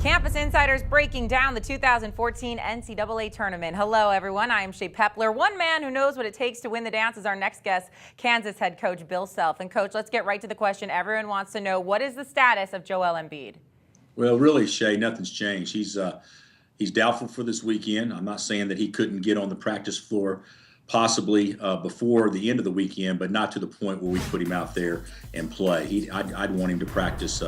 Campus Insiders breaking down the 2014 NCAA tournament. Hello, everyone. I am Shae Peppler. One man who knows what it takes to win the dance is our next guest, Kansas head coach Bill Self. And, Coach, let's get right to the question. Everyone wants to know, what is the status of Joel Embiid? Well, really, Shae, nothing's changed. He's doubtful for this weekend. I'm not saying that he couldn't get on the practice floor possibly before the end of the weekend, but not to the point where we put him out there and play. I'd want him to practice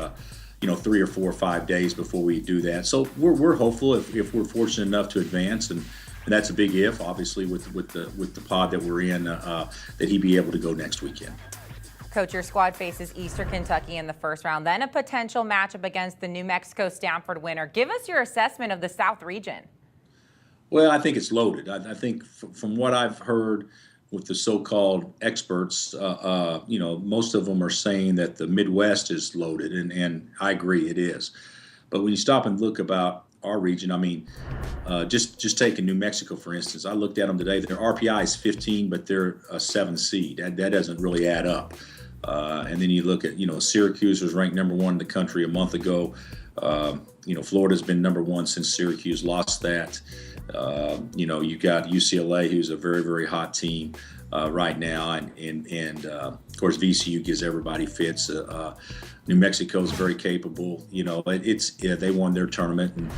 3 or 4 or 5 days before we do that. So we're hopeful if we're fortunate enough to advance, and that's a big if, obviously, with the pod that we're in, that he'd be able to go next weekend. Coach, your squad faces Eastern Kentucky in the first round, then a potential matchup against the New Mexico-Stanford winner. Give us your assessment of the South region. Well, I think it's loaded. I think from what I've heard with the so-called experts, most of them are saying that the Midwest is loaded, and I agree it is. But when you stop and look about our region, I mean, just taking New Mexico, for instance, I looked at them today. Their RPI is 15, but they're a 7 seed. That doesn't really add up. And then you look at, Syracuse was ranked #1 in the country a month ago. Florida's been #1 since Syracuse lost that. You got UCLA, who's a very, very hot team right now, and of course VCU gives everybody fits. New Mexico is very capable. They won their tournament, and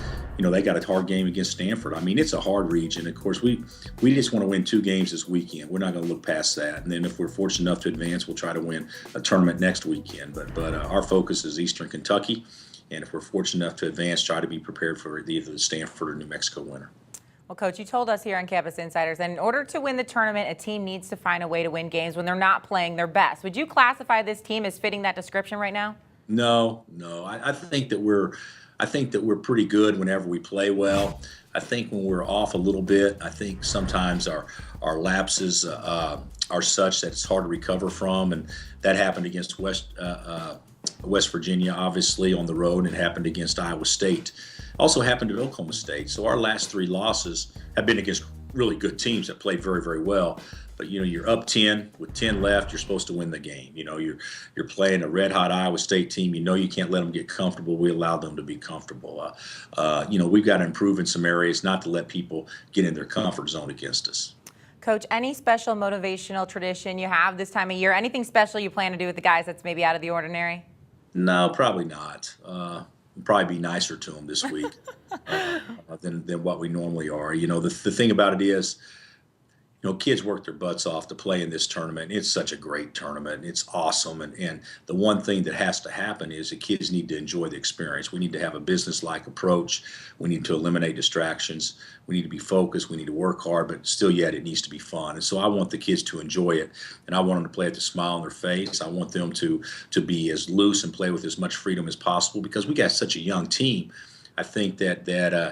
they got a hard game against Stanford. I mean, it's a hard region. Of course, we just want to win 2 games this weekend. We're not going to look past that. And then if we're fortunate enough to advance, we'll try to win a tournament next weekend. But our focus is Eastern Kentucky, and if we're fortunate enough to advance, try to be prepared for either the Stanford or New Mexico winner. Well, Coach, you told us here on Campus Insiders that in order to win the tournament, a team needs to find a way to win games when they're not playing their best. Would you classify this team as fitting that description right now? No. I think that we're pretty good whenever we play well. I think when we're off a little bit, I think sometimes our lapses are such that it's hard to recover from, and that happened against West Virginia, obviously, on the road, and it happened against Iowa State. Also happened at Oklahoma State. So our last 3 losses have been against really good teams that played very, very well. But you're up 10 with 10 left. You're supposed to win the game. You're playing a red-hot Iowa State team. You can't let them get comfortable. We allow them to be comfortable. We've got to improve in some areas, not to let people get in their comfort zone against us. Coach, any special motivational tradition you have this time of year? Anything special you plan to do with the guys that's maybe out of the ordinary? No, probably not. Probably be nicer to them this week than what we normally are. The thing about it is, kids work their butts off to play in this tournament. It's such a great tournament. It's awesome. And the one thing that has to happen is the kids need to enjoy the experience. We need to have a business-like approach. We need to eliminate distractions. We need to be focused. We need to work hard, but still yet it needs to be fun. And so I want the kids to enjoy it, and I want them to play with a smile on their face. I want them to be as loose and play with as much freedom as possible, because we got such a young team. I think that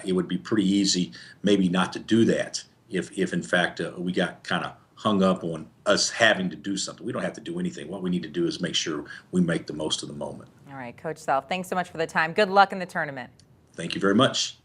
it would be pretty easy maybe not to do that. If in fact we got kind of hung up on us having to do something. We don't have to do anything. What we need to do is make sure we make the most of the moment. All right, Coach Self, thanks so much for the time. Good luck in the tournament. Thank you very much.